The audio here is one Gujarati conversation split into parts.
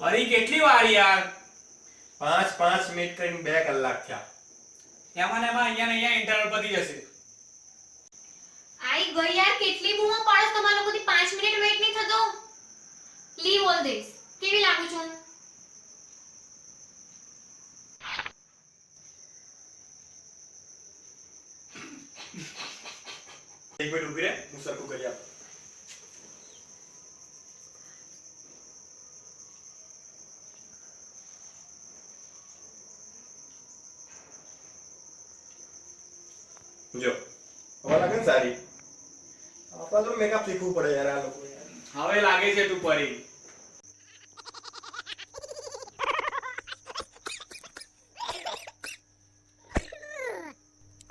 અરે કેટલી વાર યાર? 5 મિનિટ કરીને 2 કલાક થયા. એમાં ને એમાં અહીંયા ને અહીંયા ઇન્ટરવલ પતી જશે. આઈ ગઈ યાર, કેટલી બૂમો પાડસ તમારા લોકોથી 5 મિનિટ વેઇટ નહીં થતો. Leave all this. કેવી લાગુ છું? એક મિનિટ ઊભી રહે, હું સરખું કરી આપું. જો હવે લાગે ને સારી. આપણા તો મેકઅપ શીખવું પડે યાર આ લોકો યાર. હવે લાગે છે તું પરી.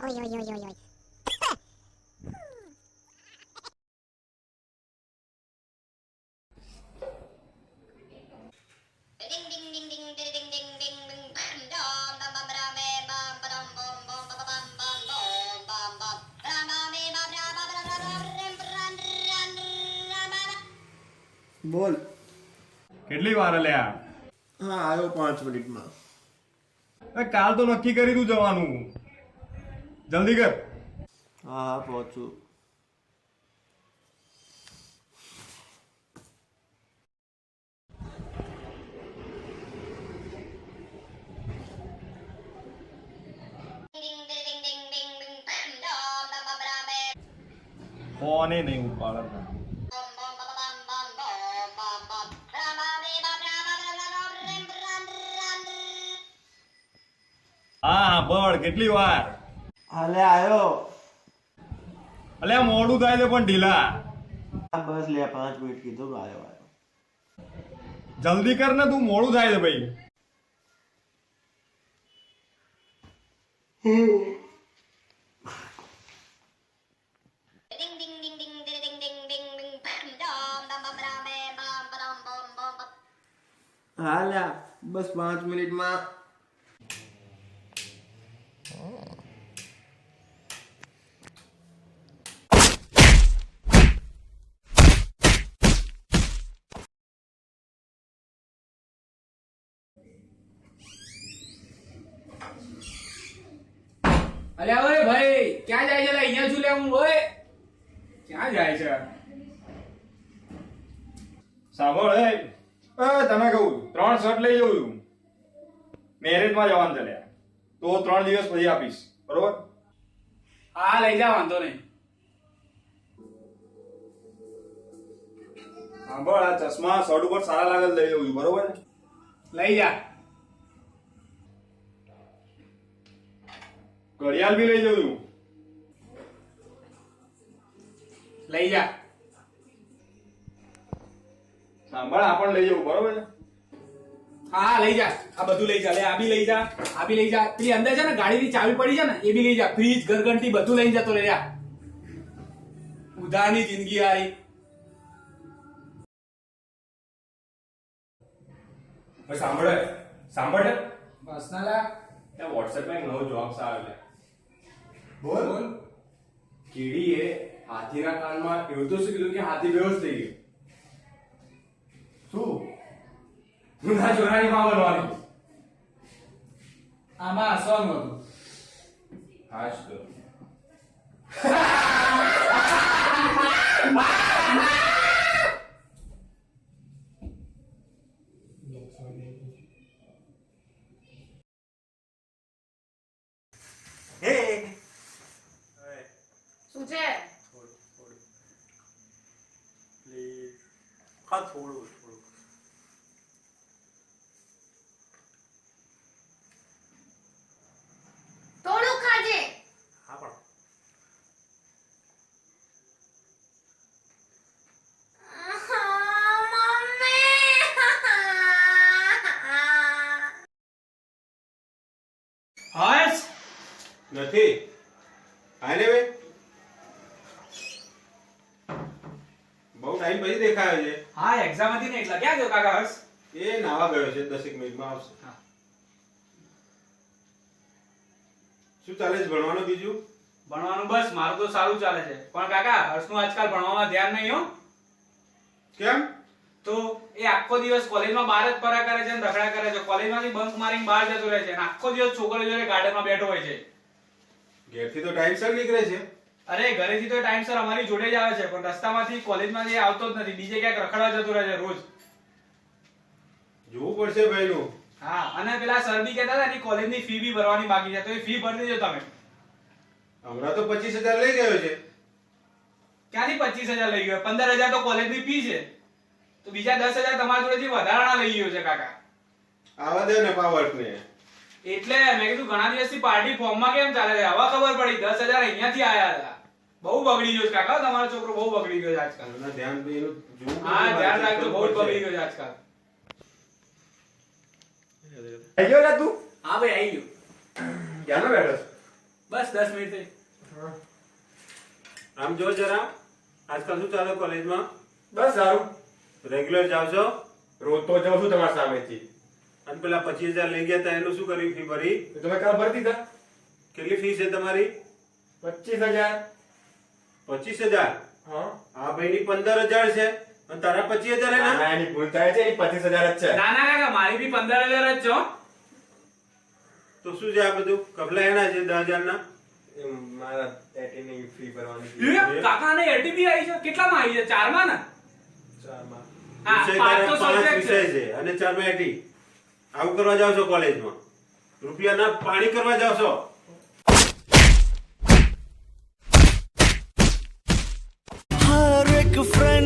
Oi, oi, oi, oi, oi. બોલ. કેટલી વાર લ્યા? હા આવ્યો 5 મિનિટમાં. કાલ તો નક્કી કરી તું જવાનું. જલ્દી કર. હા પહોંચું. ફોને નહીં ઉપાડતા. હા બળ કેટલી વાર? હાલે આવ્યો. અલ્યા મોડું થાય છે પણ ઢીલા. બસ લે 5 મિનિટ કીધું આવ્યો આવ્યો. જલ્દી કર ને, તું મોડું થાય છે ભાઈ. હા લ્યા બસ 5 મિનિટમાં. અલ્યા ઓય ભાઈ, ક્યાં જાય છે? લે અહીંયા છું લે હું. ઓય ક્યાં જાય છે? સાંભળ એ તને કહું 3 શર્ટ લઈ જઉં છું. મેરેજમાં જવાનું છે લ્યા. તો 3 દિવસ પછી આપીશ, બરોબર? હા લઈ જા, વાંધો નહીં. સાંભળ, આ ચશ્મા શર્ટ ઉપર સારા લાગે લઈ જઉં છું, બરોબર ને? લઈ જા. ઘડિયાળ બી લઈ જઉં છું. લઈ જા. સાંભળ, આ પણ લઈ જવું, બરોબર છે? હા લઈ જા. આ બધું લઈ જા. લે આ બી લઈ જા, આ બી લઈ જા. પેલી અંદર છે ને ગાડીની ચાવી પડી છે ને, એ બી લઈ જા. ફ્રીજ, ઘરઘંટી બધું લઈને જતો લે. જા. ઉધારની જિંદગી આરી. ભાઈ સાંભળ સાંભળ બસ ના લા. ત્યાં વોટ્સએપમાં એક નવો જોક્સ આવે છે. બોલ. કીડીએ હાથીના કાનમાં એવું તો શું કીધું કે હાથી બેહોશ થઈ ગયો. શું? ગુના ચોરાની માં બનવાની. આમાં હસવાનું હતું. હાશ તો હે શું છે? પ્લીઝ હા થોડું થોડું ખાજે. હા પણ હર્ષ નથી. આને બે બહુ ટાઈમ પછી દેખાયો છે. હા એક્ઝામ હતી ને એટલે. ક્યાં ગયો કાકા હર્ષ? એ નાવા ગયો છે, 10 મિનિટમાં આવશે. હા. શું ચાલે છે ભણવાનું બીજું? ભણવાનું બસ મારું તો સારું ચાલે છે. પણ કાકા હર્ષનું આજકાલ ભણવામાં ધ્યાન નહીં હો. કેમ? તો એ આખો દિવસ કોલેજમાં બહાર જ ફરા કરે છે અને રખડા કરે છે, કોલેજમાંથી બંક મારીને બહાર જતો રહે છે અને આખો દિવસ છોકરીઓ જોડે ગાર્ડનમાં બેઠો હોય છે. ઘેરથી તો ટાઈમસર નીકળે છે. અરે ઘરેથી તો ટાઈમસર અમારી જોડે જ આવે છે, પણ રસ્તામાંથી કોલેજમાંથી આવતો જ નથી, બીજે ક્યાંક રખડવા જતો રહે છે રોજ. જોવું પડશે ભાઈનું. હા, અને પેલા સર બી કહેતા હતા એની કોલેજની ફી બી ભરવાની બાકી છે, તો એ ફી ભરી દેજો તમે. હમણાં તો 25,000 લઈ ગયો છે. ક્યાંથી 25,000 લઈ ગયો? 15,000 તો કોલેજની ફી છે, તો બીજા 10,000 તમારા જોડેથી વધારાના લઈ ગયો છે કાકા. આવા દે ને પાવર્સને. એટલે મેં કીધું ઘણા દિવસથી પાર્ટી ફોર્મમાં કેમ ચાલે છે, હવે ખબર પડી 10,000 અહીંયાથી આયા હતા. બહુ બગડી ગયો છે કાકા, તમારો છોકરો બહુ બગડી ગયો છે આજકાલ. એના ધ્યાન બી એનું જોવું પડશે. હા, ધ્યાન રાખજો, બહુ જ પડશે. બગડી ગયો છે આજકાલ. આઈ ગયો લા તું? હા ભાઈ, આવી ગયો. ક્યાંનો બેઠો છે? બસ 10 મિનિટ થઈ. આમ જો જરા આજકાલ શું ચાલે કોલેજમાં? બસ સારું. રેગ્યુલર જાવ છો? રોજ તો જાઉં છું તમારા સામેથી. અને પેલા 25,000 લઈ ગયા તા એનું શું કર્યું? ફી ભરી? તો તમે કાલ ભરતી હતા? કેટલી ફી છે તમારી? 25,000. 25,000? હા. આ ભાઈની 15,000 છે અને તારા 25,000 હે ને? ના, એની ભૂલ થાય છે. એની 25,000 જ છે. ના ના કાકા, મારી બી 15,000 જ છે હો. તો શું છે આ બધું? કપલા એના છે 10,000 ના? એમ મારા એટીની ફી ભરવાની છે. એ કાકાને એટીપી આવી છે, કેટલામાં આવી છે? 4 માં ને? 4 માં. હા, વિષય 5 તારા તો 5 subject વિષય છે. છે અને 4 માં એટી. આવું કરવા જાવ છો કોલેજમાં? રૂપિયાના પાણી કરવા જાવ છો? हर एक फ्रेंड